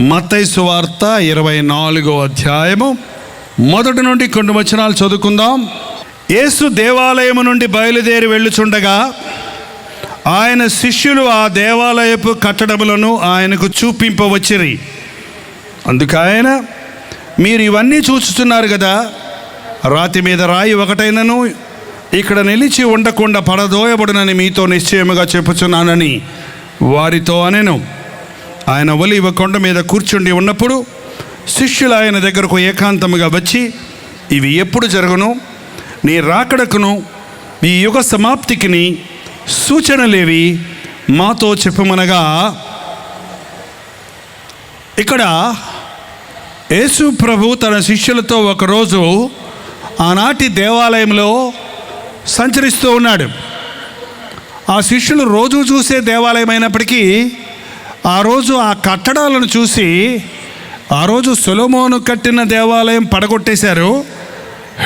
మత్తయి సువార్త 24వ అధ్యాయము మొదటి నుండి కొన్ని వచనాలు చదువుకుందాం. యేసు దేవాలయము నుండి బయలుదేరి వెళ్ళుచుండగా ఆయన శిష్యులు ఆ దేవాలయపు కట్టడములను ఆయనకు చూపింపవచ్చిరి. అందుకు ఆయన, మీరు ఇవన్నీ చూస్తున్నారు కదా, రాతి మీద రాయి ఒకటైనను ఇక్కడ నిలిచి ఉండకుండా పడదోయబడునని మీతో నిశ్చయముగా చెప్పుచున్నానని వారితో అనెను. ఆయన ఒలీవ కొండ మీద కూర్చుండి ఉన్నప్పుడు శిష్యులు ఆయన దగ్గరకు ఏకాంతముగా వచ్చి, ఇవి ఎప్పుడు జరుగును, నీ రాకడకును ఈ యుగ సమాప్తికిని సూచనలేవి మాతో చెప్పుమనగా, ఇక్కడ యేసు ప్రభు తన శిష్యులతో ఒకరోజు ఆనాటి దేవాలయంలో సంచరిస్తూ ఉన్నాడు. ఆ శిష్యులు రోజు చూసే దేవాలయం అయినప్పటికీ ఆ రోజు ఆ కట్టడాలను చూసి, ఆ రోజు సొలొమోను కట్టిన దేవాలయం పడగొట్టేశారు.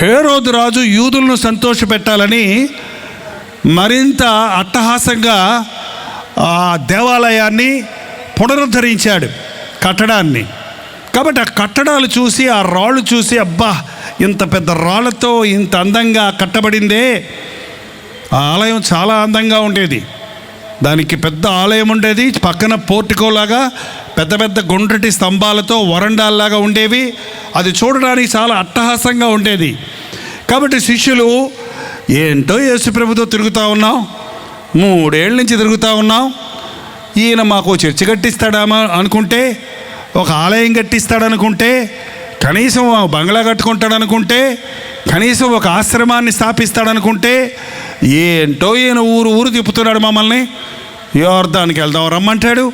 హేరోదు రాజు యూదులను సంతోషపెట్టాలని మరింత అట్టహాసంగా ఆ దేవాలయాన్ని పునరుద్ధరించాడు, కట్టడాన్ని. కాబట్టి ఆ కట్టడాలు చూసి, ఆ రాళ్ళు చూసి, అబ్బా ఇంత పెద్ద రాళ్ళతో ఇంత అందంగా కట్టబడిందే. ఆ ఆలయం చాలా అందంగా ఉండేది. దానికి పెద్ద ఆలయం ఉండేది, పక్కన పోర్టికోలాగా పెద్ద పెద్ద గుండ్రటి స్తంభాలతో వరండాల్లాగా ఉండేవి. అది చూడడానికి చాలా అట్టహాసంగా ఉండేది. కాబట్టి శిష్యులు, ఏంటో యేసు ప్రభుతో తిరుగుతూ ఉన్నాం, 3 ఏళ్ళ నుంచి తిరుగుతూ ఉన్నాం, ఈయన మాకు చర్చి కట్టిస్తాడామా అనుకుంటే, ఒక ఆలయం కట్టిస్తాడనుకుంటే, కనీసం బంగ్లా కట్టుకుంటాడనుకుంటే, కనీసం ఒక ఆశ్రమాన్ని స్థాపిస్తాడనుకుంటే, ఏంటో ఈయన ఊరు తిప్పుతున్నాడు మమ్మల్ని. యోర్దానికి వెళ్దాం రమ్మంటాడు,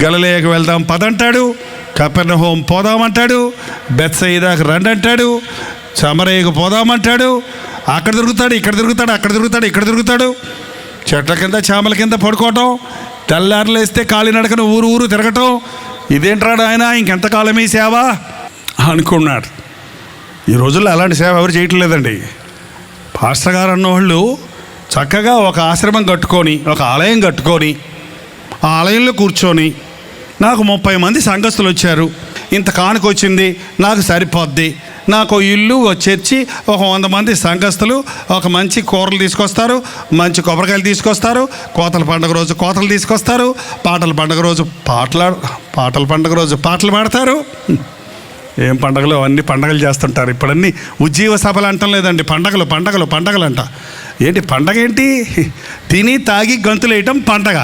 గలిలయకు వెళ్దాం పదంటాడు, కపెర్నహూము పోదామంటాడు, బెత్సయిదాకు రండి అంటాడు, సమరయకు పోదామంటాడు. అక్కడ తిరుగుతాడు, ఇక్కడ తిరుగుతాడు, అక్కడ తిరుగుతాడు, ఇక్కడ తిరుగుతాడు. చెట్ల కింద చామల కింద పడుకోవటం, తెల్లారులు వేస్తే కాలినడకను ఊరు తిరగటం. ఇదేంట్రాడు ఆయన, ఇంకెంతకాలం ఈ సేవ అనుకున్నాడు. ఈ రోజుల్లో అలాంటి సేవ ఎవరు చేయటం లేదండి. పాస్టర్ గారు అన్నవాళ్ళు చక్కగా ఒక ఆశ్రమం కట్టుకొని, ఒక ఆలయం కట్టుకొని, ఆ ఆలయంలో కూర్చొని, నాకు 30 మంది సంఘస్థులు వచ్చారు, ఇంత కానుక వచ్చింది, నాకు సరిపోద్ది, నాకు ఇల్లు, చర్చి, ఒక 100 మంది సంఘస్థులు, ఒక మంచి కూరలు తీసుకొస్తారు, మంచి కొబ్బరికాయలు తీసుకొస్తారు, కోతల పండుగ రోజు కోతలు తీసుకొస్తారు, పాటల పండుగ రోజు పాటలు పాడతారు. ఏం పండగలు, అన్ని పండగలు చేస్తుంటారు. ఇప్పుడన్నీ ఉజ్జీవ సభలు అంటం లేదండి, పండగలు అంట. ఏంటి పండగ ఏంటి? తిని తాగి గంతులు వేయటం పండగ.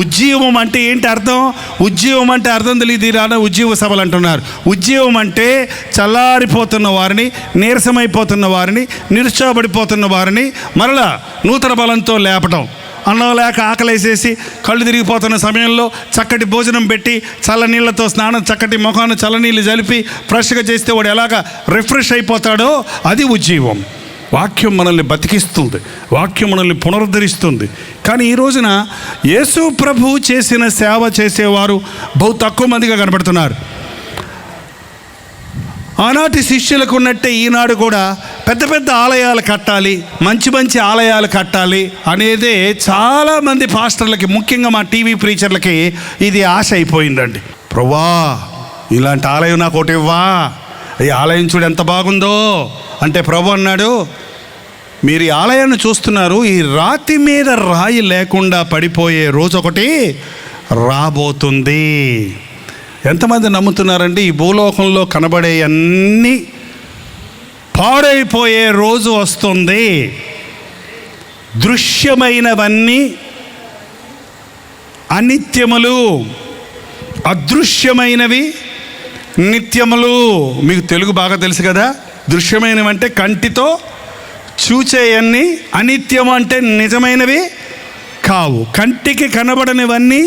ఉజ్జీవం అంటే ఏంటి అర్థం? ఉజ్జీవం అంటే అర్థం తెలియదు, రానా ఉజ్జీవ సభలు అంటున్నారు. ఉజ్జీవం అంటే చల్లారిపోతున్న వారిని, నీరసమైపోతున్న వారిని, నిరుత్సాహపడిపోతున్న వారిని మరలా నూతన బలంతో లేపటం. అన్నం లేక ఆకలేసేసి కళ్ళు తిరిగిపోతున్న సమయంలో చక్కటి భోజనం పెట్టి, చల్లనీళ్ళతో స్నానం, చక్కటి ముఖాన్ని చల్లనీళ్ళు జలిపి ఫ్రెష్గా చేస్తే వాడు ఎలాగా రిఫ్రెష్ అయిపోతాడో అది ఉజ్జీవం. వాక్యం మనల్ని బతికిస్తుంది, వాక్యం మనల్ని పునరుద్ధరిస్తుంది. కానీ ఈ రోజున యేసు ప్రభు చేసిన సేవ చేసేవారు బహు తక్కువ మందిగా కనబడుతున్నారు. ఆనాటి శిష్యులకు ఉన్నట్టే ఈనాడు కూడా పెద్ద పెద్ద ఆలయాలు కట్టాలి, మంచి ఆలయాలు కట్టాలి అనేదే చాలామంది పాస్టర్లకి, ముఖ్యంగా మా టీవీ ప్రీచర్లకి ఇది ఆశ అయిపోయిందండి. ప్రభువా ఇలాంటి ఆలయం నాకు ఒకటి ఇవ్వా, ఈ ఆలయం చూడు ఎంత బాగుందో అంటే ప్రభు అన్నాడు, మీరు ఈ ఆలయాన్ని చూస్తున్నారు, ఈ రాతి మీద రాయి లేకుండా పడిపోయే రోజు ఒకటి రాబోతుంది. ఎంతమంది నమ్ముతున్నారండి? ఈ భూలోకంలో కనబడే అన్నీ పాడైపోయే రోజు వస్తుంది. దృశ్యమైనవన్నీ అనిత్యములు, అదృశ్యమైనవి నిత్యములు. మీకు తెలుగు బాగా తెలుసు కదా. దృశ్యమైనవి అంటే కంటితో చూచేయన్నీ, అనిత్యం అంటే నిజమైనవి కావు. కంటికి కనబడనివన్నీ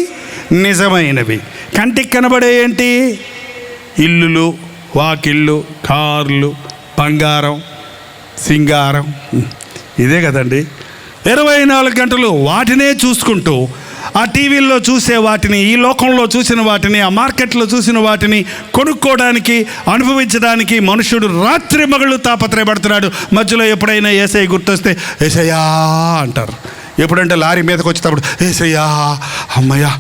నిజమైనవి. కంటికి కనబడే ఏంటి? ఇల్లులు, వాకిళ్ళు, కార్లు, బంగారం, సింగారం, ఇదే కదండి. 24 గంటలు వాటినే చూసుకుంటూ, ఆ టీవీల్లో చూసే వాటిని, ఈ లోకంలో చూసిన వాటిని, ఆ మార్కెట్లో చూసిన వాటిని కొనుక్కోవడానికి, అనుభవించడానికి మనుషుడు రాత్రి మగళ్ళు తాపత్రయపడుతున్నాడు. మధ్యలో ఎప్పుడైనా యేసయ్య గుర్తొస్తే యేసయ్యా అంటారు. ఎప్పుడంటే లారీ మీదకి వచ్చేటప్పుడు ఏసయ్యా అమ్మయ్యా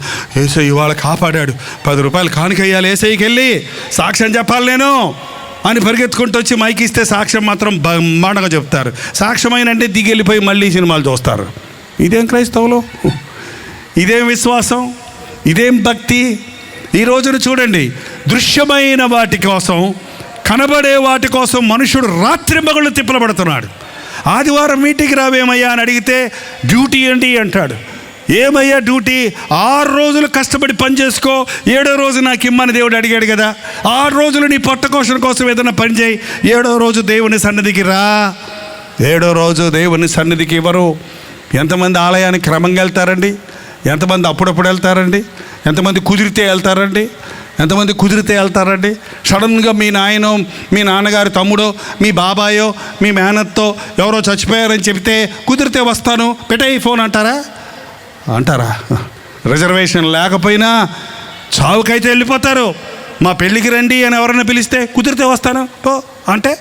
ఏసయ్య ఇవాళ కాపాడాడు, 10 రూపాయలు కానుకయ్యాలి ఏసయ్యకి వెళ్ళి సాక్ష్యం చెప్పాలి నేను అని పరిగెత్తుకుంటూ వచ్చి మైకి ఇస్తే సాక్ష్యం మాత్రం బ్రహ్మాండంగా చెప్తారు. సాక్ష్యమైనంటే దిగి వెళ్ళిపోయి మళ్ళీ సినిమాలు చూస్తారు. ఇదేం క్రైస్తవులు, ఇదేం విశ్వాసం, ఇదేం భక్తి? ఈ రోజున చూడండి, దృశ్యమైన వాటి కోసం, కనబడే వాటి కోసం మనుషుడు రాత్రింబగళ్ళు తిప్పలబడుతున్నాడు. ఆదివారం మీటింగ్కి రావేమయ్యా అని అడిగితే డ్యూటీ ఏంటి అంటాడు. ఏమయ్యా డ్యూటీ? 6 రోజులు కష్టపడి పని చేసుకో, 7వ రోజు నాకు ఇమ్మని దేవుడు అడిగాడు కదా. 6 రోజులు నీ పొట్టకోశం కోసం ఏదైనా పని చేయి, 7వ రోజు దేవుని సన్నిధికి రా. 7వ రోజు దేవుని సన్నిధికి ఇవ్వరు. ఎంతమంది ఆలయానికి క్రమంగా వెళ్తారండి? ఎంతమంది అప్పుడప్పుడు వెళ్తారండి? ఎంతమంది కుదిరితే వెళ్తారండి? సడన్గా మీ నాయనో, మీ నాన్నగారి తమ్ముడో, మీ బాబాయో, మీ మేనత్తో ఎవరో చచ్చిపోయారని చెప్తే కుదిరితే వస్తాను పెట్టేయి ఫోన్ అంటారా? రిజర్వేషన్ లేకపోయినా చావుకైతే వెళ్ళిపోతారు. మా పెళ్ళికి రండి అని ఎవరైనా పిలిస్తే కుదిరితే వస్తాను పో అంటే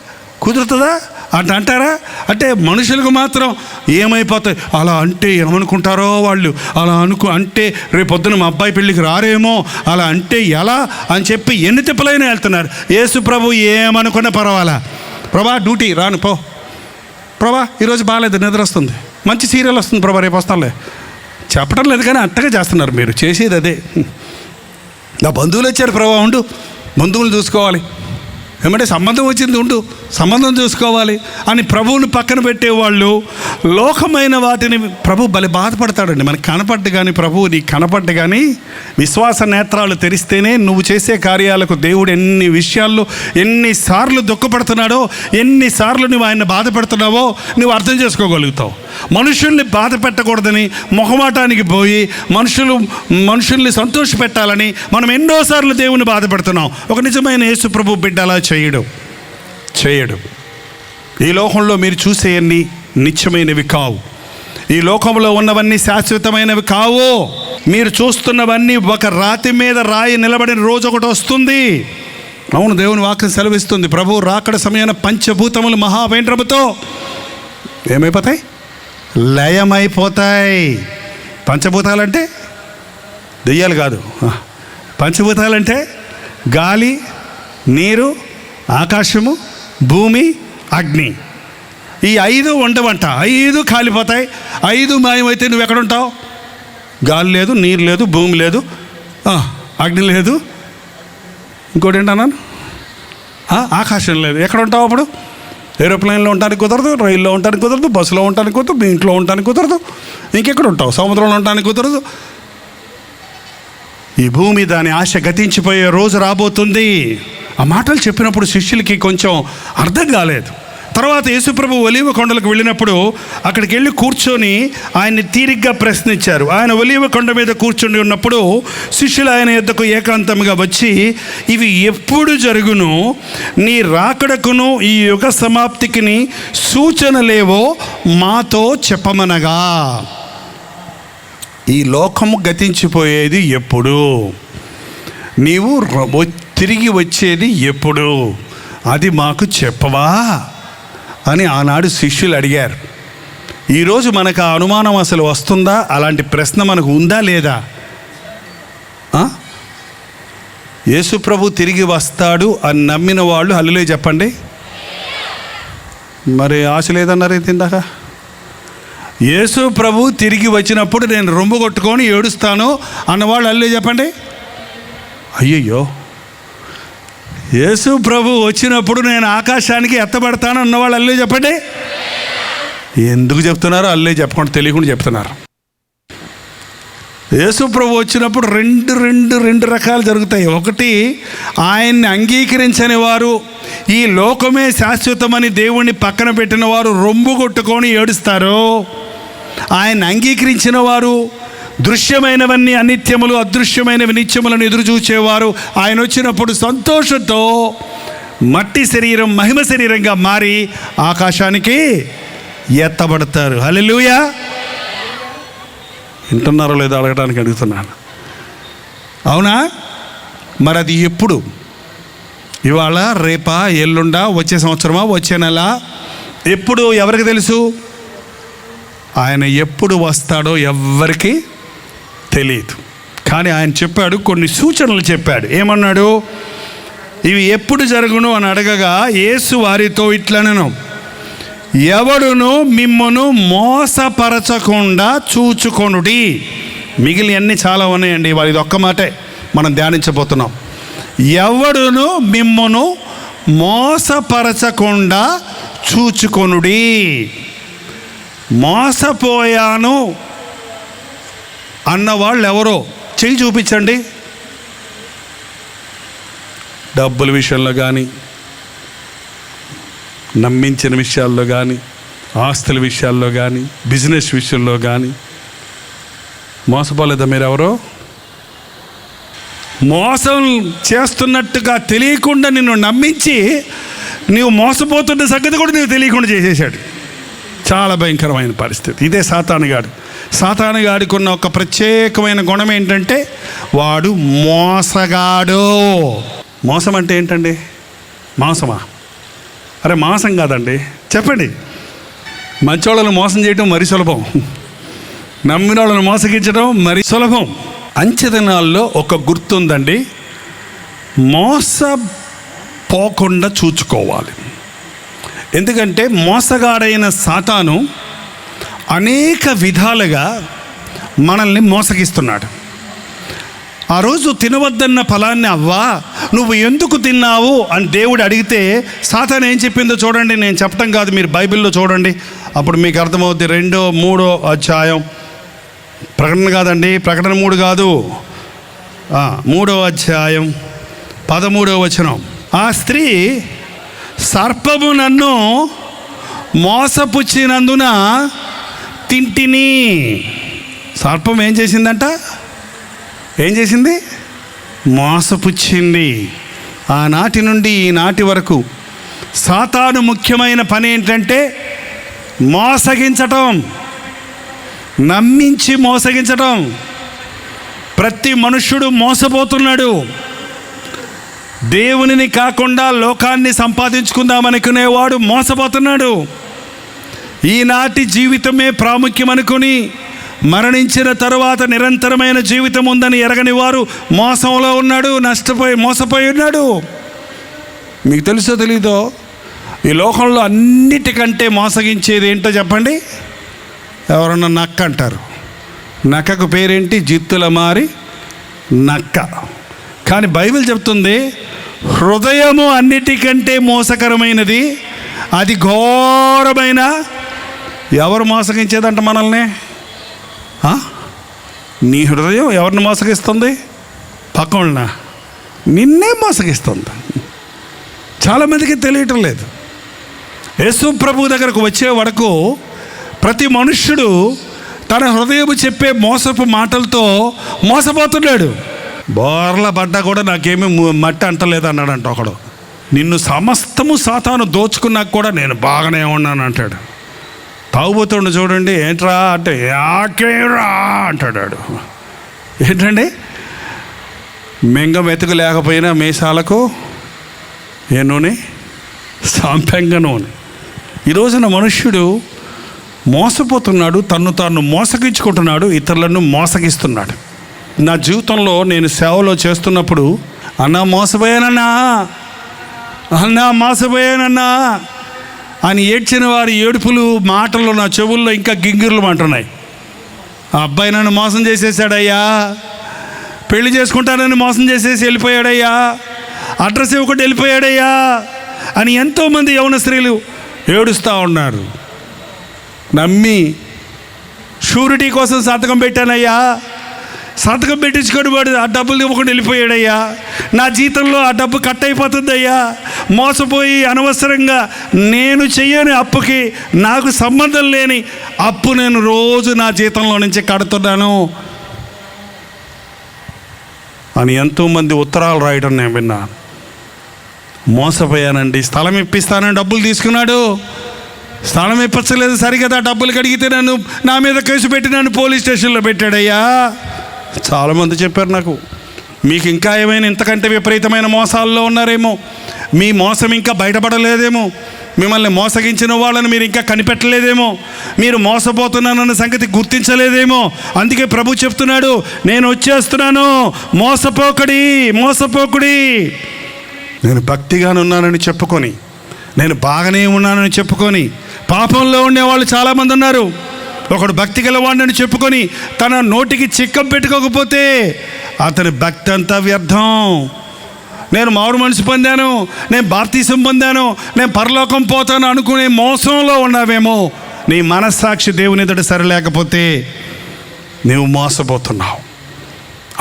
కుదురుతుందా అంటారా? అంటే మనుషులకు మాత్రం ఏమైపోతాయి, అలా అంటే ఏమనుకుంటారో వాళ్ళు, అలా అంటే రేపొద్దున మా అబ్బాయి పెళ్ళికి రారేమో, అలా అంటే ఎలా అని చెప్పి ఎన్ని తిప్పలైనా వెళ్తున్నారు. యేసు ప్రభు ఏమనుకున్నా పర్వాలా, ప్రభా డ్యూటీ రాను పో, ప్రభా ఈరోజు బాగాలేదు నిద్ర వస్తుంది, మంచి సీరియల్ వస్తుంది ప్రభా రేపు వస్తానులే చెప్పడం లేదు. కానీ అంతగా చేస్తున్నారు మీరు, చేసేది అదే. నా బంధువులు వచ్చారు ప్రభా ఉండు, బంధువులు చూసుకోవాలి, ఏమంటే సంబంధం వచ్చింది ఉండు, సంబంధం చూసుకోవాలి అని ప్రభువుని పక్కన పెట్టేవాళ్ళు లోకమైన వాటిని ప్రభు బలి బాధపడతాడండి. మనకు కనపడ్డు కానీ, ప్రభువు నీకు కనపడ్డు కానీ, విశ్వాస నేత్రాలు తెరిస్తేనే నువ్వు చేసే కార్యాలకు దేవుడు ఎన్ని విషయాల్లో ఎన్నిసార్లు దుఃఖపడుతున్నాడో, ఎన్నిసార్లు నువ్వు ఆయన బాధ పెడుతున్నావో నువ్వు అర్థం చేసుకోగలుగుతావు. మనుషుల్ని బాధ పెట్టకూడదని మొహమాటానికి పోయి మనుషుల్ని సంతోష పెట్టాలని మనం ఎన్నోసార్లు దేవుని బాధ పెడుతున్నాం. ఒక నిజమైన యేసు ప్రభు బిడ్డ అలా చేయడు. ఈ లోకంలో మీరు చూసేవన్నీ నిత్యమైనవి కావు, ఈ లోకంలో ఉన్నవన్నీ శాశ్వతమైనవి కావు. మీరు చూస్తున్నవన్నీ ఒక రాతి మీద రాయి నిలబడిన రోజు ఒకటి వస్తుంది. అవును, దేవుని వాక్యం సెలవిస్తుంది. ప్రభువు రాకడ సమయాన పంచభూతములు మహావేంద్రముతో ఏమైపోతాయి? లయమైపోతాయి. పంచభూతాలంటే దెయ్యాలు కాదు, పంచభూతాలంటే గాలి, నీరు, ఆకాశము, భూమి, అగ్ని. ఈ 5 ఉండవంట, 5 కాలిపోతాయి. 5 మాయమైతే నువ్వు ఎక్కడుంటావు? గాలి లేదు, నీరు లేదు, భూమి లేదు, అగ్ని లేదు, ఇంకోటి ఏంటన్నాను, ఆకాశం లేదు. ఎక్కడ ఉంటావు అప్పుడు? ఏరోప్లేన్లో ఉండడానికి కుదరదు, రైల్లో ఉండడానికి కుదరదు, బస్సులో ఉండడానికి కుదరదు, మీ ఇంట్లో ఉండడానికి కుదరదు, ఇంకెక్కడ ఉంటావు? సముద్రంలో ఉండడానికి కుదరదు. ఈ భూమి దాని ఆశ గతించిపోయే రోజు రాబోతుంది. ఆ మాటలు చెప్పినప్పుడు శిష్యులకి కొంచెం అర్థం కాలేదు. తర్వాత యేసుప్రభు ఒలీవ కొండలకు వెళ్ళినప్పుడు అక్కడికి వెళ్ళి కూర్చొని ఆయన్ని తీరిగ్గా ప్రశ్నించారు. ఆయన ఒలీవ కొండ మీద కూర్చొని ఉన్నప్పుడు శిష్యులు ఆయన యొద్దకు ఏకాంతంగా వచ్చి, ఇవి ఎప్పుడు జరుగును, నీ రాకడకును ఈ యుగ సమాప్తికి సూచనలేవో మాతో చెప్పమనగా. ఈ లోకము గతించిపోయేది ఎప్పుడు, నీవు తిరిగి వచ్చేది ఎప్పుడు, అది మాకు చెప్పవా అని ఆనాడు శిష్యులు అడిగారు. ఈరోజు మనకు ఆ అనుమానం అసలు వస్తుందా? అలాంటి ప్రశ్న మనకు ఉందా లేదా? యేసు ప్రభు తిరిగి వస్తాడు అని నమ్మిన వాళ్ళు హల్లెలూయా చెప్పండి. మరి ఆశ లేదన్నారు ఇందాక. యేసు ప్రభు తిరిగి వచ్చినప్పుడు నేను రొమ్ము కొట్టుకొని ఏడుస్తాను అన్నవాళ్ళు హల్లెలూయా చెప్పండి. అయ్యయ్యో, యేసు ప్రభు వచ్చినప్పుడు నేను ఆకాశానికి ఎత్తబడతాను అన్నవాళ్ళు హల్లెలూయా చెప్పండి. ఎందుకు చెప్తున్నారు? హల్లెలూయా చెప్పకుండా తెలియకుండా చెప్తున్నారు. యేసు ప్రభు వచ్చినప్పుడు రెండు రకాలు జరుగుతాయి. ఒకటి, ఆయన్ని అంగీకరించని వారు, ఈ లోకమే శాశ్వతమని దేవుణ్ణి పక్కన పెట్టిన వారు రొమ్ము కొట్టుకొని ఏడుస్తారు. ఆయన అంగీకరించిన వారు, దృశ్యమైనవన్నీ అనిత్యములు, అదృశ్యమైనవి నిత్యములను ఎదురు చూచేవారు ఆయన వచ్చినప్పుడు సంతోషంతో మట్టి శరీరం మహిమ శరీరంగా మారి ఆకాశానికి ఎత్తబడతారు. హల్లెలూయా. వింటున్నారో లేదో అడగడానికి అడుగుతున్నాను. అవునా? మరి అది ఎప్పుడు? ఇవాళ, రేపా, ఎల్లుండా, వచ్చే సంవత్సరమా, వచ్చే నెల, ఎప్పుడు ఎవరికి తెలుసు? ఆయన ఎప్పుడు వస్తాడో ఎవ్వరికీ తెలియదు. కానీ ఆయన చెప్పాడు, కొన్ని సూచనలు చెప్పాడు. ఏమన్నాడు? ఇవి ఎప్పుడు జరుగును అని అడగగా యేసు వారితో ఇట్లనెను, ఎవడును మిమ్మును మోసపరచకుండా చూచుకొనుడి. మిగిలిన అన్నీ చాలా ఉన్నాయండి, ఇది ఒక్క మాటే మనం ధ్యానించబోతున్నాం. ఎవడును మిమ్మును మోసపరచకుండా చూచుకొనుడి. మోసపోయాను అన్నవాళ్ళు ఎవరో చెయ్యి చూపించండి. డబ్బుల విషయంలో కానీ, నమ్మించిన విషయాల్లో కానీ, ఆస్తుల విషయాల్లో కానీ, బిజినెస్ విషయంలో కానీ మోసపోలేదా మీరెవరో? మోసం చేస్తున్నట్టుగా తెలియకుండా నిన్ను నమ్మించి నీవు మోసపోతున్న సంగతి కూడా నీవు తెలియకుండా చేసేసాడు. చాలా భయంకరమైన పరిస్థితి. ఇదే సాతానుగాడు. సాతానుగాడికి ఉన్న ఒక ప్రత్యేకమైన గుణం ఏంటంటే వాడు మోసగాడు. మోసం అంటే ఏంటండి? మాంసమా? అరే మాంసం కాదండి, చెప్పండి. మంచోళ్ళను మోసం చేయడం మరీ సులభం, నమ్మిన వాళ్ళను మోసగించడం మరీ సులభం. అంచెదినాల్లో ఒక గుర్తుందండి, మోసపోకుండా చూచుకోవాలి. ఎందుకంటే మోసగాడైన సాతాను అనేక విధాలుగా మనల్ని మోసగిస్తున్నాడు. ఆ రోజు తినవద్దన్న ఫలాన్ని అవ్వా నువ్వు ఎందుకు తిన్నావు అని దేవుడు అడిగితే సాతాను ఏం చెప్పిందో చూడండి. నేను చెప్పటం కాదు, మీరు బైబిల్లో చూడండి, అప్పుడు మీకు అర్థమవుద్ది. 2-3 అధ్యాయం, ప్రకటన కాదండి, ప్రకటన 3 కాదు, 3వ అధ్యాయం 13వ వచనం. ఆ స్త్రీ సర్పము నన్ను మోసపుచ్చినందున తింటిని. సర్పం ఏం చేసిందంట? ఏం చేసింది? మోసపుచ్చింది. ఆనాటి నుండి ఈనాటి వరకు సాతాను ముఖ్యమైన పని ఏంటంటే మోసగించటం, నమ్మించి మోసగించటం. ప్రతి మనుష్యుడు మోసపోతున్నాడు. దేవునిని కాకుండా లోకాన్ని సంపాదించుకుందామనుకునేవాడు మోసపోతున్నాడు. ఈనాటి జీవితమే ప్రాముఖ్యం అనుకుని మరణించిన తరువాత నిరంతరమైన జీవితం ఉందని ఎరగని వారు మోసంలో ఉన్నాడు, మోసపోయి ఉన్నాడు. మీకు తెలుసో తెలీదో, ఈ లోకంలో అన్నిటికంటే మోసగించేది ఏంటో చెప్పండి? ఎవరన్నా నక్క అంటారు. నక్కకు పేరేంటి? జిత్తుల మారి నక్క. కానీ బైబిల్ చెప్తుంది హృదయము అన్నిటికంటే మోసకరమైనది, అది ఘోరమైన. ఎవరు మోసగించేదంట మనల్ని? నీ హృదయం ఎవరిని మోసగిస్తుంది? పక్కన నిన్నే మోసగిస్తుంది. చాలామందికి తెలియటం లేదు. యేసు ప్రభు దగ్గరకు వచ్చే వరకు ప్రతి మనుష్యుడు తన హృదయం చెప్పే మోసపు మాటలతో మోసపోతున్నాడు. బోర్ల పడ్డా కూడా నాకేమీ మట్టి అంటలేదు అన్నాడంట ఒకడు. నిన్ను సమస్తము సాతాను దోచుకున్నాక కూడా నేను బాగానే ఉన్నాను అంటాడు. తాగుబోతుండు చూడండి, ఏంట్రా అంటే యాకేరా అంటాడు. ఏంటండి? మెంగం ఎతుకు లేకపోయినా మీసాలకు ఏ నూనె? సాంపెంగ నూనె. ఈ రోజున మనుష్యుడు మోసపోతున్నాడు, తన్ను తాను మోసగించుకుంటున్నాడు, ఇతరులను మోసగిస్తున్నాడు. నా జీవితంలో నేను సేవలో చేస్తున్నప్పుడు అన్నా మోసపోయానన్నా అని ఏడ్చిన వారి ఏడుపులు మాటలు నా చెవుల్లో ఇంకా గింగిర్లు అంటున్నాయి. ఆ అబ్బాయి నన్ను మోసం చేసేసాడయ్యా, పెళ్లి చేసుకుంటానని మోసం చేసేసి వెళ్ళిపోయాడయ్యా, అడ్రస్ ఇవ్వకుండా వెళ్ళిపోయాడయ్యా అని ఎంతోమంది యవన స్త్రీలు ఏడుస్తూ ఉన్నారు. నమ్మి షూరిటీ కోసం సంతకం పెట్టానయ్యా, సంతకం పెట్టించుకొని వాడు ఆ డబ్బులు ఇవ్వకుండా వెళ్ళిపోయాడయ్యా, నా జీతంలో ఆ డబ్బు కట్ అయిపోతుందయ్యా, మోసపోయి అనవసరంగా నేను చెయ్యని అప్పుకి, నాకు సంబంధం లేని అప్పు నేను రోజు నా జీతంలో నుంచి కడుతున్నాను అని ఎంతోమంది ఉత్తరాలు రాయడం నేను విన్నా. మోసపోయానండి, స్థలం ఇప్పిస్తానని డబ్బులు తీసుకున్నాడు, స్థలం ఇప్పచ్చలేదు, సరిగదా డబ్బులు కడిగితే నన్ను నా మీద కేసు పెట్టి నన్ను పోలీస్ స్టేషన్లో పెట్టాడయ్యా. చాలామంది చెప్పారు నాకు. మీకు ఇంకా ఏమైనా ఇంతకంటే విపరీతమైన మోసాల్లో ఉన్నారేమో, మీ మోసం ఇంకా బయటపడలేదేమో, మిమ్మల్ని మోసగించిన వాళ్ళని మీరు ఇంకా కనిపెట్టలేదేమో, మీరు మోసపోతున్నానన్న సంగతి గుర్తించలేదేమో. అందుకే ప్రభు చెప్తున్నాడు, నేను వచ్చేస్తున్నాను, మోసపోకుడి. నేను భక్తిగానే ఉన్నానని చెప్పుకొని, నేను బాగానే ఉన్నానని చెప్పుకొని పాపంలో ఉండేవాళ్ళు చాలామంది ఉన్నారు. ఒకడు భక్తి గలవాడిని చెప్పుకొని తన నోటికి చిక్కం పెట్టుకోకపోతే అతని భక్తి అంతా వ్యర్థం. నేను మారు మనసు పొందాను, నేను బాప్తీసం పొందాను, నేను పరలోకం పోతాను అనుకునే మోసంలో ఉన్నావేమో. నీ మనస్సాక్షి దేవుని ఎదుట సరిలేకపోతే నువ్వు మోసపోతున్నావు.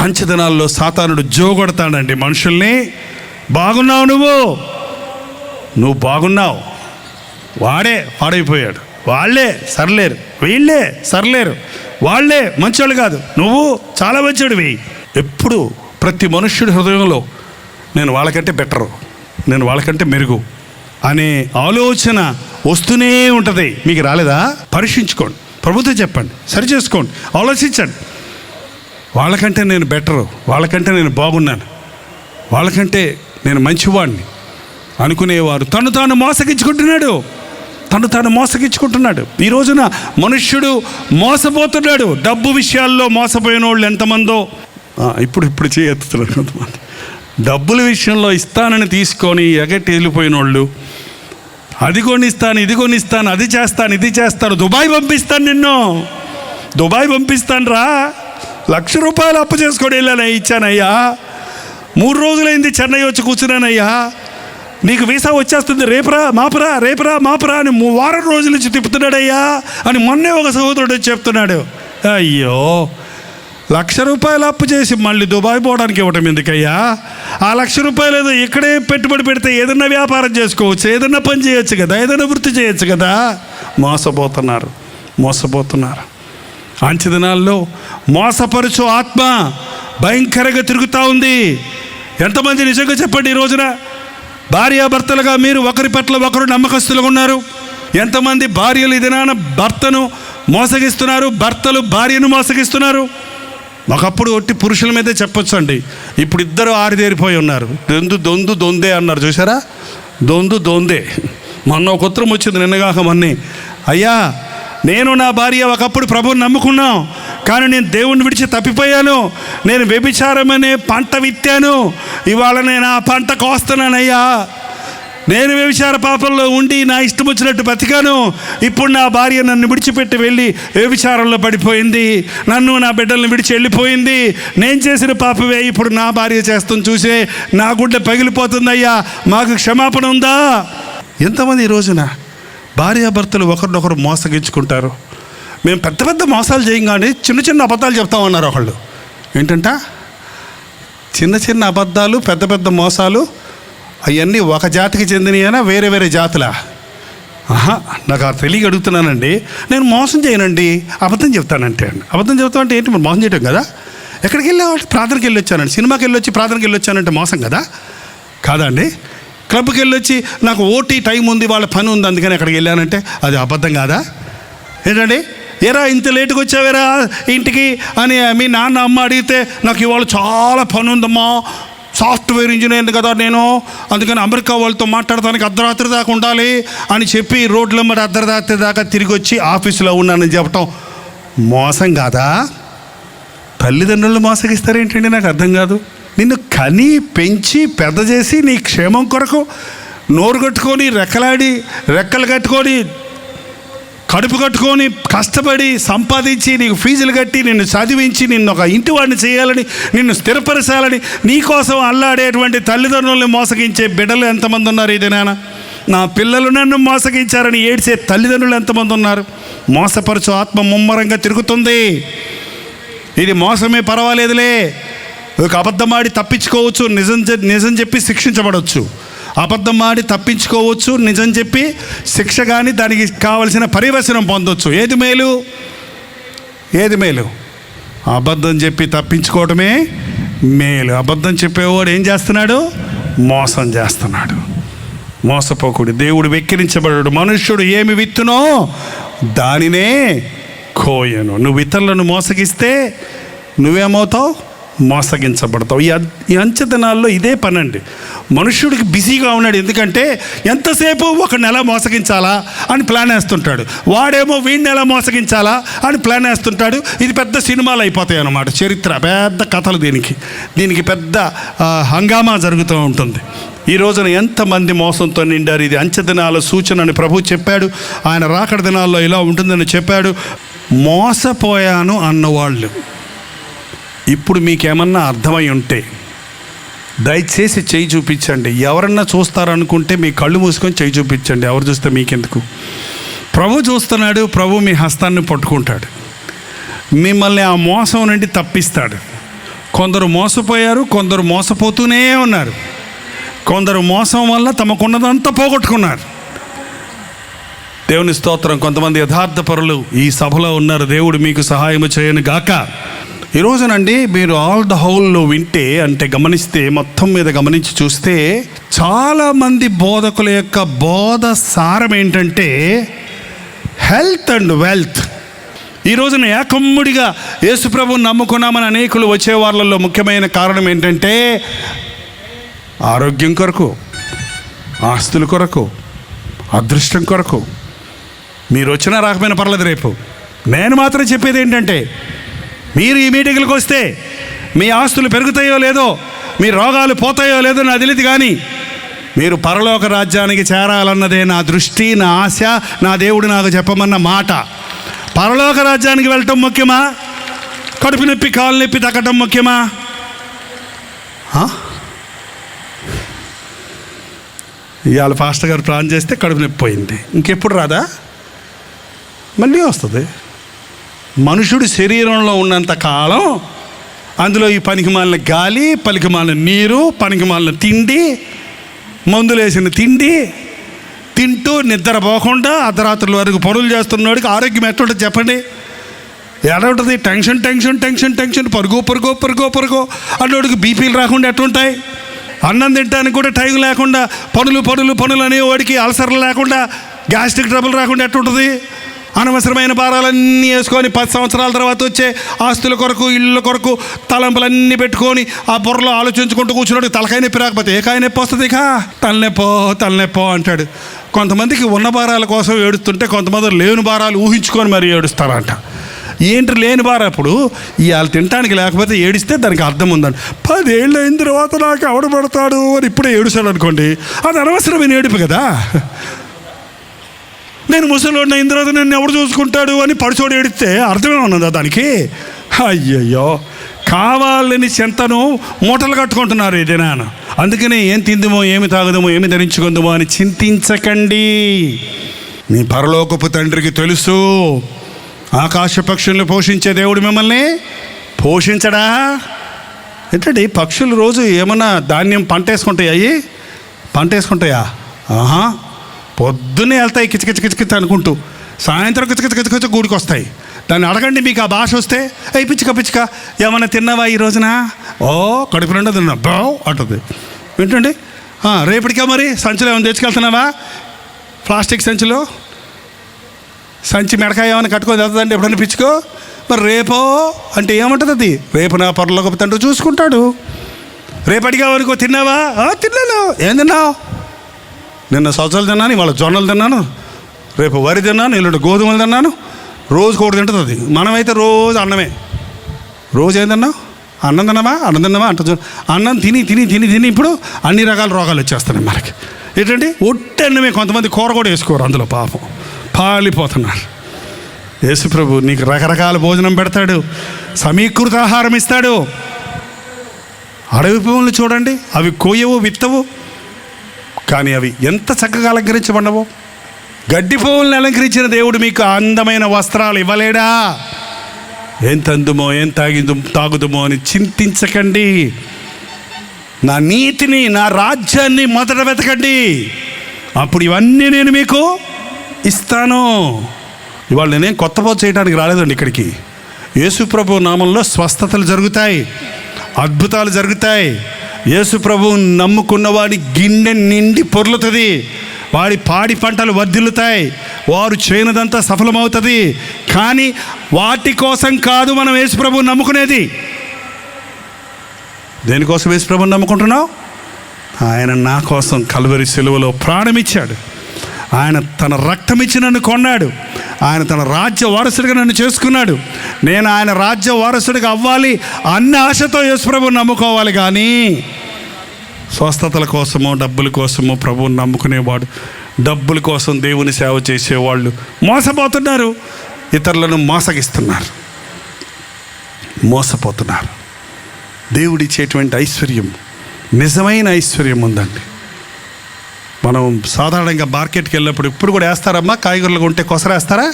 అంచెదినాల్లో సాతానుడు జోగొడతాడండి మనుషుల్ని. బాగున్నావు నువ్వు బాగున్నావు, వాడే పాడైపోయాడు, వాళ్ళే సర్లేరు, వీళ్ళే సర్లేరు, వాళ్ళే మంచోళ్ళు కాదు, నువ్వు చాలా మంచోడివి. ఎప్పుడు ప్రతి మనుష్యుడి హృదయంలో నేను వాళ్ళకంటే బెటరు, నేను వాళ్ళకంటే మెరుగు అనే ఆలోచన వస్తూనే ఉంటుంది. మీకు రాలేదా? పరీక్షించుకోండి, ప్రభుత్వం చెప్పండి, సరి చేసుకోండి, ఆలోచించండి. వాళ్ళకంటే నేను బెటరు, వాళ్ళకంటే నేను బాగున్నాను, వాళ్ళకంటే నేను మంచివాడిని అనుకునేవారు తను తాను మోసగించుకుంటున్నాడు. ఈ రోజున మనుష్యుడు మోసపోతున్నాడు. డబ్బు విషయాల్లో మోసపోయిన వాళ్ళు ఎంతమందో ఇప్పుడు చేయెత్తుతున్నారు కొంతమంది. డబ్బుల విషయంలో ఇస్తానని తీసుకొని ఎగట్టి వెళ్ళిపోయిన వాళ్ళు, అది కొనిస్తాను, ఇది కొనిస్తాను, అది చేస్తాను, ఇది చేస్తాను, దుబాయ్ పంపిస్తాను రా, 1,00,000 రూపాయలు అప్పు చేసుకొని వెళ్ళాను, ఇచ్చానయ్యా, 3 రోజులైంది చెన్నై వచ్చి కూర్చున్నానయ్యా, నీకు వీసా వచ్చేస్తుంది, రేపురా మాపురా అని 3 వారం రోజుల నుంచి తిప్పుతున్నాడయ్యా అని మొన్నే ఒక సహోదరుడు చెప్తున్నాడు. అయ్యో, 1,00,000 రూపాయలు అప్పు చేసి మళ్ళీ దుబాయ్ పోవడానికి ఇవ్వటం ఎందుకయ్యా? ఆ 1,00,000 రూపాయలు ఏదో ఇక్కడే పెట్టుబడి పెడితే ఏదన్నా వ్యాపారం చేసుకోవచ్చు, ఏదన్నా పని చేయొచ్చు కదా, ఏదైనా వృత్తి చేయొచ్చు కదా. మోసపోతున్నారు. అంచె దినాల్లో మోసపరుచు ఆత్మ భయంకరంగా తిరుగుతూ ఉంది. ఎంతమంది నిజంగా చెప్పండి, ఈ రోజున భార్యాభర్తలుగా మీరు ఒకరి పట్ల ఒకరు నమ్మకస్తులుగా ఉన్నారు? ఎంతమంది భార్యలు ఈ దినాన భర్తను మోసగిస్తున్నారు, భర్తలు భార్యను మోసగిస్తున్నారు? ఒకప్పుడు ఒట్టి పురుషుల మీదే చెప్పొచ్చు అండి, ఇప్పుడు ఇద్దరు ఆరిదేరిపోయి ఉన్నారు. దొందే అన్నారు, చూసారా? దొందే. మొన్న ఒక ఉత్తరం వచ్చింది, నిన్నగాక మొన్నే, అయ్యా నేను నా భార్య ఒకప్పుడు ప్రభువుని నమ్ముకున్నాం, కానీ నేను దేవుణ్ణి విడిచి తప్పిపోయాను, నేను వ్యభిచారం అనే పంట విత్తాను, ఇవాళ నేను ఆ పంట కోస్తున్నానయ్యా, నేను వ్యభిచార పాపంలో ఉండి నా ఇష్టం వచ్చినట్టు బతికాను, ఇప్పుడు నా భార్య నన్ను విడిచిపెట్టి వెళ్ళి వ్యభిచారంలో పడిపోయింది, నన్ను నా బిడ్డలను విడిచి వెళ్ళిపోయింది, నేను చేసిన పాపమే ఇప్పుడు నా భార్య చేస్తుంది, చూసే నా గుండె పగిలిపోతుందయ్యా, మాకు క్షమాపణ ఉందా? ఎంతమంది ఈ రోజున భార్యాభర్తలు ఒకరినొకరు మోసగించుకుంటారు. మేము పెద్ద పెద్ద మోసాలు చేయం కానీ చిన్న అబద్ధాలు చెప్తామన్నారు ఒకళ్ళు. ఏంటంట, చిన్న అబద్ధాలు, పెద్ద పెద్ద మోసాలు, అవన్నీ ఒక జాతికి చెందినయనా వేరే జాతులా? నాకు తెలియ అడుగుతున్నానండి. నేను మోసం చేయనండి, అబద్ధం చెప్తానంటే అండి. అబద్ధం చెప్తానంటే ఏంటి? మరి మోసం చేయటం కదా. ఎక్కడికి వెళ్ళామంటే ప్రార్థనకి వెళ్ళొచ్చానండి, సినిమాకి వెళ్ళొచ్చి ప్రార్థనకి వెళ్ళొచ్చానంటే మోసం కదా? కాదా అండి? క్లబ్కి వెళ్ళొచ్చి నాకు ఓటీ టైం ఉంది, వాళ్ళ పని ఉంది, అందుకని అక్కడికి వెళ్ళానంటే అది అబద్ధం కాదా? ఏంటండి, ఏరా ఇంత లేటుగా వచ్చావేరా ఇంటికి అని మీ నాన్న అమ్మ అడిగితే, నాకు ఇవాళ చాలా పని ఉందమ్మా, సాఫ్ట్వేర్ ఇంజనీర్ కదా నేను, అందుకని అమెరికా వాళ్ళతో మాట్లాడటానికి అర్ధరాత్రి దాకా ఉండాలి అని చెప్పి రోడ్ల మరి అర్ధరాత్రి దాకా తిరిగి వచ్చి ఆఫీసులో ఉన్నానని చెప్పటం మోసం కాదా? తల్లిదండ్రులు మోసగిస్తారేంటండి? నాకు అర్థం కాదు. నిన్ను కని పెంచి పెద్ద చేసి నీ క్షేమం కొరకు నోరు కట్టుకొని రెక్కలు కట్టుకొని కడుపు కట్టుకొని కష్టపడి సంపాదించి నీకు ఫీజులు కట్టి నిన్ను చదివించి నిన్ను ఒక ఇంటి వాడిని చేయాలని, నిన్ను స్థిరపరచాలని నీకోసం అల్లాడేటువంటి తల్లిదండ్రులను మోసగించే బిడ్డలు ఎంతమంది ఉన్నారు? ఇది నా పిల్లలు నన్ను మోసగించారని ఏడ్చే తల్లిదండ్రులు ఎంతమంది ఉన్నారు? మోసపరచు ఆత్మ ముమ్మరంగా తిరుగుతుంది. ఇది మోసమే, పర్వాలేదులే, ఒక అబద్ధం ఆడి తప్పించుకోవచ్చు, నిజం చెప్పి శిక్షించబడవచ్చు. అబద్ధం ఆడి తప్పించుకోవచ్చు, నిజం చెప్పి శిక్ష కానీ దానికి కావలసిన పరివసనం పొందొచ్చు. ఏది మేలు? అబద్ధం చెప్పి తప్పించుకోవడమే మేలు. అబద్ధం చెప్పేవాడు ఏం చేస్తున్నాడు? మోసం చేస్తున్నాడు. మోసపోకూడదు. దేవుడు వెక్కిరించబడాడు. మనుష్యుడు ఏమి విత్తునో దానినే కోయను. నువ్వు ఇతరులను మోసగిస్తే నువ్వేమవుతావు? మోసగించబడతావు. ఈ అంచె దినాల్లో ఇదే పనండి. మనుష్యుడికి బిజీగా ఉన్నాడు. ఎందుకంటే ఎంతసేపు ఒక నెల మోసగించాలా అని ప్లాన్ వేస్తుంటాడు. వాడేమో వీడిని ఎలా మోసగించాలా అని ప్లాన్ వేస్తుంటాడు. ఇది పెద్ద సినిమాలు అయిపోతాయి అన్నమాట. చరిత్ర, పెద్ద కథలు, దీనికి పెద్ద హంగామా జరుగుతూ ఉంటుంది. ఈ రోజున ఎంతమంది మోసంతో నిండారు. ఇది అంచె దినాల సూచన అని ప్రభు చెప్పాడు. ఆయన రాకడ దినాల్లో ఇలా ఉంటుందని చెప్పాడు. మోసపోయాను అన్నవాళ్ళు ఇప్పుడు మీకేమన్నా అర్థమై ఉంటే దయచేసి చేయి చూపించండి. ఎవరన్నా చూస్తారనుకుంటే మీ కళ్ళు మూసుకొని చేయి చూపించండి. ఎవరు చూస్తే మీకెందుకు? ప్రభు చూస్తున్నాడు. ప్రభు మీ హస్తాన్ని పట్టుకుంటాడు. మిమ్మల్ని ఆ మోసం నుండి తప్పిస్తాడు. కొందరు మోసపోయారు, కొందరు మోసపోతూనే ఉన్నారు. కొందరు మోసం వల్ల తమకున్నదంతా పోగొట్టుకున్నారు. దేవుని స్తోత్రం. కొంతమంది యథార్థ పరులు ఈ సభలో ఉన్నారు. దేవుడు మీకు సహాయం చేయను గాక. ఈ రోజునండి మీరు ఆల్ ద హోల్లో వింటే, అంటే గమనిస్తే, మొత్తం మీద గమనించి చూస్తే, చాలామంది బోధకుల యొక్క బోధ సారం ఏంటంటే హెల్త్ అండ్ వెల్త్. ఈ రోజున ఏకమ్ముడిగా యేసుప్రభుని నమ్ముకున్నామని అనేకులు వచ్చే వాళ్ళల్లో ముఖ్యమైన కారణం ఏంటంటే ఆరోగ్యం కొరకు, ఆస్తుల కొరకు, అదృష్టం కొరకు. మీరు వచ్చినా రాకపోయినా పర్లేదు. రేపు నేను మాత్రం చెప్పేది ఏంటంటే, మీరు ఈ మీటింగ్లకు వస్తే మీ ఆస్తులు పెరుగుతాయో లేదో, మీ రోగాలు పోతాయో లేదో నాకు తెలియదు, కానీ మీరు పరలోక రాజ్యానికి చేరాలన్నదే నా దృష్టి, నా ఆశ, నా దేవుడు నాకు చెప్పమన్న మాట. పరలోక రాజ్యానికి వెళ్ళటం ముఖ్యమా? కడుపు నొప్పి, కాలు నొప్పి తగ్గటం ముఖ్యమా? ఇవాళ పాస్టర్ గారు ప్లాన్ చేస్తే కడుపు నొప్పి పోయింది, ఇంకెప్పుడు రాదా? మళ్ళీ వస్తుంది. మనుషుడు శరీరంలో ఉన్నంత కాలం అందులో ఈ పనికిమాలిన గాలి, పనికిమాలిన నీరు, పనికిమాలిన తిండి, మందులేసిన తిండి తింటూ నిద్రపోకుండా అర్ధరాత్రుల వరకు పనులు చేస్తున్నవాడికి ఆరోగ్యం ఎట్లుంటుంది చెప్పండి? ఎలా ఉంటుంది? టెన్షన్ టెన్షన్ టెన్షన్ టెన్షన్, పరుగు పరుగు పరుగు పరుగు అన్నోడికి బీపీలు రాకుండా ఎట్లుంటాయి? అన్నం తినడానికి కూడా టైం లేకుండా పనులు పనులు పనులు అనేవాడికి అల్సర్లు లేకుండా, గ్యాస్ట్రిక్ ట్రబుల్ రాకుండా ఎట్లుంటుంది? అనవసరమైన భారాలన్నీ వేసుకొని 10 సంవత్సరాల తర్వాత వచ్చే ఆస్తుల కొరకు, ఇళ్ళ కొరకు తలంపులన్నీ పెట్టుకొని ఆ బుర్రలో ఆలోచించుకుంటూ కూర్చున్నాడు. తలకాయ నొప్పి రాకపోతే ఏ కాయ నొప్పి వస్తుంది? ఇక తలనొప్పో అంటాడు. కొంతమందికి ఉన్న భారాల కోసం ఏడుస్తుంటే కొంతమంది లేని భారాలు ఊహించుకొని మరి ఏడుస్తారంట. ఏంటి లేని భారం? అప్పుడు ఇవాళ తినడానికి లేకపోతే ఏడిస్తే దానికి అర్థం ఉందండి. 10 ఏళ్ళు అయిన తర్వాత నాకు ఎవడు పడతాడు అని ఇప్పుడే ఏడుస్తాడు అనుకోండి, అది అనవసరమైన ఏడుపు కదా. నేను ముసలివాడిని అయిన తర్వాత నన్ను ఎవడు చూసుకుంటాడు అని పడిచోడు ఏడిస్తే అర్థమే ఉన్నదా దానికి? అయ్యయ్యో, కావాలని చెంతను మూటలు కట్టుకుంటున్నారు ఈ దినాన. అందుకనే ఏం తిందుమో, ఏమి తాగుదామో, ఏమి ధరించుకుందామో అని చింతించకండి. మీ పరలోకపు తండ్రికి తెలుసు. ఆకాశ పక్షులను పోషించే దేవుడు మిమ్మల్ని పోషించడా? ఏంటండి పక్షులు రోజు ఏమన్నా ధాన్యం పంట వేసుకుంటాయా? ఆహా, పొద్దున్నే వెళ్తాయి కిచకిచకిచకిచ అనుకుంటూ, సాయంత్రం కిచకిచకిచకిచ గూడికి వస్తాయి. దాన్ని అడగండి, మీకు ఆ భాష వస్తే అయి పిచ్చుక ఏమన్నా తిన్నావా ఈ రోజున? ఓ కడుపు నిండా తిన్నా బావ్ అంటుంది. ఏంటండి రేపటికా మరి సంచులు ఏమైనా తెచ్చుకెళ్తున్నావా? ప్లాస్టిక్ సంచులు, సంచి మెడకాయ ఏమైనా కట్టుకొని వెళ్తుందండి ఎప్పుడైనా పిచ్చుకో? మరి రేపో అంటే ఏమంటుంది అది? రేపు నా పరలోకపు తండ్రి చూసుకుంటాడు. రేపటిగా వరకు తిన్నావా? తిన్నాను. ఏం తిన్నావు? నిన్న సజ్జలు తిన్నాను, ఇవాళ జొన్నలు తిన్నాను, రేపు వరి తిన్నాను, ఎల్లుండి గోధుమలు తిన్నాను. రోజుకి ఒకటి తింటుంది అది. మనమైతే రోజు అన్నమే. రోజు ఏం తిన్నావు? అన్నం తిన్నావా అంట. అన్నం తిని ఇప్పుడు అన్ని రకాల రోగాలు వచ్చేస్తున్నాయి మనకి. ఏంటండి ఒట్టి అన్నమే. కొంతమంది కూర కూడా వేసుకోరు అందులో, పాపం పాలిపోతున్నారు. యేసుప్రభు నీకు రకరకాల భోజనం పెడతాడు, సమీకృత ఆహారం ఇస్తాడు. అడవి పువ్వులు చూడండి, అవి కోయవు, విత్తవు, కానీ అవి ఎంత చక్కగా అలంకరించబడినవో. గడ్డి పువ్వులను అలంకరించిన దేవుడు మీకు అందమైన వస్త్రాలు ఇవ్వలేడా? ఏం తందుమో, ఏం తాగుదుమో అని చింతించకండి. నా నీతిని, నా రాజ్యాన్ని మొదట వెతకండి, అప్పుడు ఇవన్నీ నేను మీకు ఇస్తాను. ఇవాళ నేనేం కొత్త పోతు చేయడానికి రాలేదండి ఇక్కడికి. యేసుప్రభు నామంలో స్వస్థతలు జరుగుతాయి, అద్భుతాలు జరుగుతాయి. యేసుప్రభు నమ్ముకున్న వాడి గిన్నె నిండి పొర్లుతుంది, వాడి పాడి పంటలు వర్ధిల్లుతాయి, వారు చేయనదంతా సఫలమవుతుంది. కానీ వాటి కోసం కాదు మనం యేసుప్రభు నమ్ముకునేది. దేనికోసం యేసు ప్రభువుని నమ్ముకుంటున్నావు? ఆయన నా కోసం కల్వరి సిలువలో ప్రాణమిచ్చాడు. ఆయన తన రక్తం ఇచ్చి నన్ను కొన్నాడు. ఆయన తన రాజ్య వారసుడిగా నన్ను చేసుకున్నాడు. నేను ఆయన రాజ్య వారసుడిగా అవ్వాలి అన్న ఆశతో యేసు ప్రభువుని నమ్ముకోవాలి. కానీ స్వస్థతల కోసమో డబ్బుల కోసమో ప్రభువుని నమ్ముకునేవాడు, డబ్బుల కోసం దేవుని సేవ చేసేవాళ్ళు మోసపోతున్నారు, ఇతరులను మోసపోతున్నారు. దేవుడిచ్చేటువంటి ఐశ్వర్యం, నిజమైన ఐశ్వర్యం ఉందండి. మనం సాధారణంగా మార్కెట్కి వెళ్ళినప్పుడు ఇప్పుడు కూడా వేస్తారమ్మా, కాయగూరలు కొంటే కొసరేస్తారా?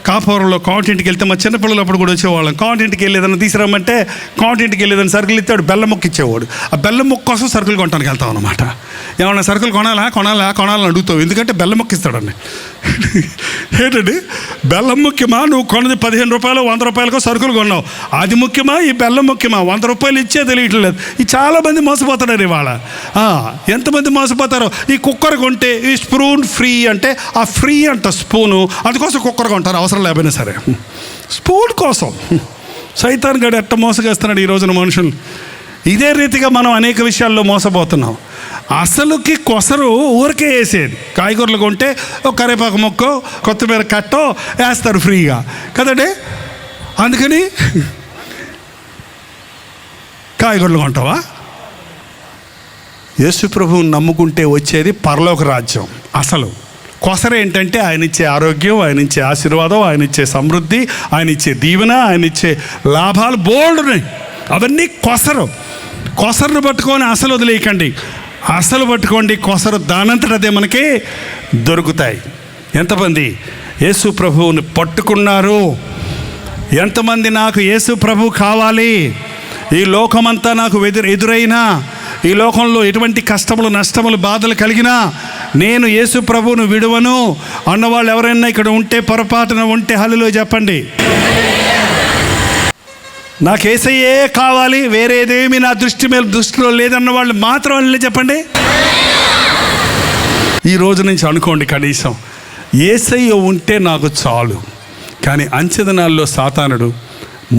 కాపురంలో కాంటింటికి వెళ్తే మా చిన్నపిల్లలప్పుడు కూడా వచ్చేవాళ్ళం. కాంటింటికి వెళ్ళేదని తీసుకురమ్మంటే కాంటింటికి వెళ్ళేదని సరుకులు ఇస్తాడు, బెల్లం ముక్క ఇచ్చేవాడు. ఆ బెల్లం ముక్క కోసం సరుకులు కొనడానికి వెళ్తాం అనమాట. ఏమన్నా సరుకులు కొనాలని అడుగుతావు, ఎందుకంటే బెల్లం ముక్క ఇస్తాడండి. ఏంటండి బెల్లం ముఖ్యమా? నువ్వు కొన్నది 15 రూపాయలు 100 రూపాయలకో సరుకులు కొన్నావు, అది ముఖ్యమా ఈ బెల్లం ముఖ్యమా? 100 రూపాయలు ఇచ్చే తెలియట్లేదు. ఈ చాలామంది మోసపోతున్నారు ఇవాళ. ఎంతమంది మోసపోతారో. ఈ కుక్కర్ కొంటే ఈ స్పూన్ ఫ్రీ అంటే ఆ ఫ్రీ అంట స్పూను, అందుకోసం కుక్కర్ కొంటారు అవసరం లేకపోయినా సరే, స్పూన్ కోసం. సైతాన్ గడు ఎట్ట మోసగేస్తున్నాడు ఈ రోజున మనుషులు. ఇదే రీతిగా మనం అనేక విషయాల్లో మోసపోతున్నాం. అసలుకి కొసరు ఊరికే వేసేది. కాయగూరలు కొంటే ఒక కరివేపాకు మొక్కో కొత్తిమీర కట్టో వేస్తారు ఫ్రీగా కదండి. అందుకని కాయగూరలు కొంటావా? యేసు ప్రభువుని నమ్ముకుంటే వచ్చేది పరలోక రాజ్యం. అసలు కొసరు ఏంటంటే ఆయన ఇచ్చే ఆరోగ్యం, ఆయన ఇచ్చే ఆశీర్వాదం, ఆయన ఇచ్చే సమృద్ధి, ఆయన ఇచ్చే దీవెన, ఆయన ఇచ్చే లాభాలు బోల్డ్ ఉన్నాయి. అవన్నీ కొసరును పట్టుకొని అసలు వదిలేయకండి. అసలు పట్టుకోండి, కొసరు దానంతట అదే మనకి దొరుకుతాయి. ఎంతమంది యేసు ప్రభువుని పట్టుకున్నారు? ఎంతమంది నాకు యేసు ప్రభు కావాలి, ఈ లోకమంతా నాకు ఎదురైనా, ఈ లోకంలో ఎటువంటి కష్టములు నష్టములు బాధలు కలిగినా నేను యేసు ప్రభువును విడువను అన్నవాళ్ళు ఎవరైనా ఇక్కడ ఉంటే, పొరపాటున ఉంటే హల్లెలూయా చెప్పండి. నాకు యేసయ్యే కావాలి, వేరేదేమి నా దృష్టిలో లేదన్న వాళ్ళు మాత్రం వెళ్ళి చెప్పండి. ఈ రోజు నుంచి అనుకోండి, కనీసం యేసయ్య ఉంటే నాకు చాలు. కానీ అంచెదనాల్లో సాతానుడు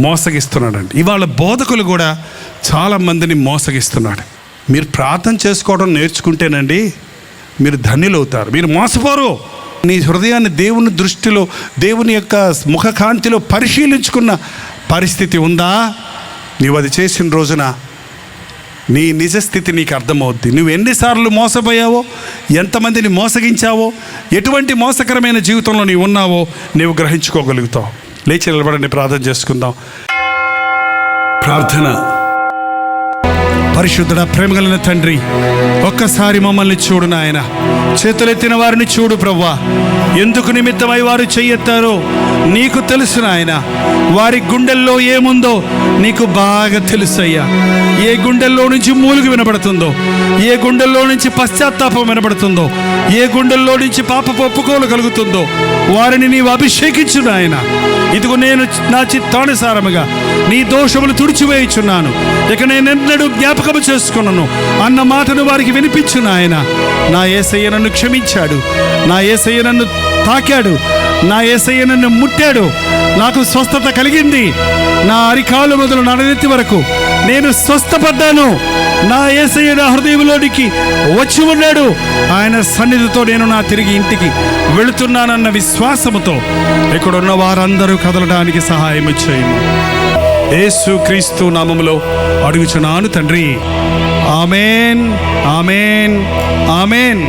మోసగిస్తున్నాడండి. ఇవాళ బోధకులు కూడా చాలామందిని మోసగిస్తున్నాడు. మీరు ప్రార్థన చేసుకోవడం నేర్చుకుంటేనండి మీరు ధన్యులవుతారు, మీరు మోసపోరు. నీ హృదయాన్ని దేవుని దృష్టిలో, దేవుని యొక్క ముఖకాంతిలో పరిశీలించుకున్న పరిస్థితి ఉందా? నీవు అది చేసిన రోజున నీ నిజస్థితి నీకు అర్థమవుద్ది. నువ్వు ఎన్నిసార్లు మోసపోయావో, ఎంతమందిని మోసగించావో, ఎటువంటి మోసకరమైన జీవితంలో నీవు ఉన్నావో నీవు గ్రహించుకోగలుగుతావు. లేచి నిలబడండి, ప్రార్థన చేసుకుందాం. ప్రార్థన. పరిశుద్ధుడా, ప్రేమగలిగిన తండ్రి, ఒక్కసారి మమ్మల్ని చూడు నాయన. చేతులెత్తిన వారిని చూడు ప్రభువా. ఎందుకు నిమిత్తమై వారు చెయ్యెత్తారో నీకు తెలుసు నాయన. వారి గుండెల్లో ఏముందో నీకు బాగా తెలుసు అయ్యా. ఏ గుండెల్లో నుంచి మూలుగు వినబడుతుందో, ఏ గుండెల్లో నుంచి పశ్చాత్తాపం వినబడుతుందో, ఏ గుండెల్లో నుంచి పాపపు ఒప్పుకోలు కలుగుతుందో వారిని నీవు అభిషేకించు నాయన. ఇదిగో నేను నా చిత్తానుసారముగా నీ దోషములు తుడిచివేయుచున్నాను, ఇక నేనెన్నడూ జ్ఞాపకము చేసుకున్నాను అన్న మాటను వారికి వినిపించు నాయన. నా యేసయ్య నన్ను క్షమించాడు, నా యేసయ్య నన్ను తాకాడు, నా యేసయ్య నన్ను ముట్టాడు, నాకు స్వస్థత కలిగింది. నా అరికాలు మొదలు నడనెత్తి వరకు నేను స్వస్థపడ్డాను. నా యేసయ్య నా హృదయంలోనికి వచ్చి ఉన్నాడు. ఆయన సన్నిధితో నేను నా తిరిగి ఇంటికి వెళుతున్నానన్న విశ్వాసముతో ఇక్కడున్న వారందరూ కదలడానికి సహాయం చేయము. యేసు క్రీస్తు నామములో అడుగుచున్నాను తండ్రి. ఆమేన్, ఆమేన్, ఆమేన్.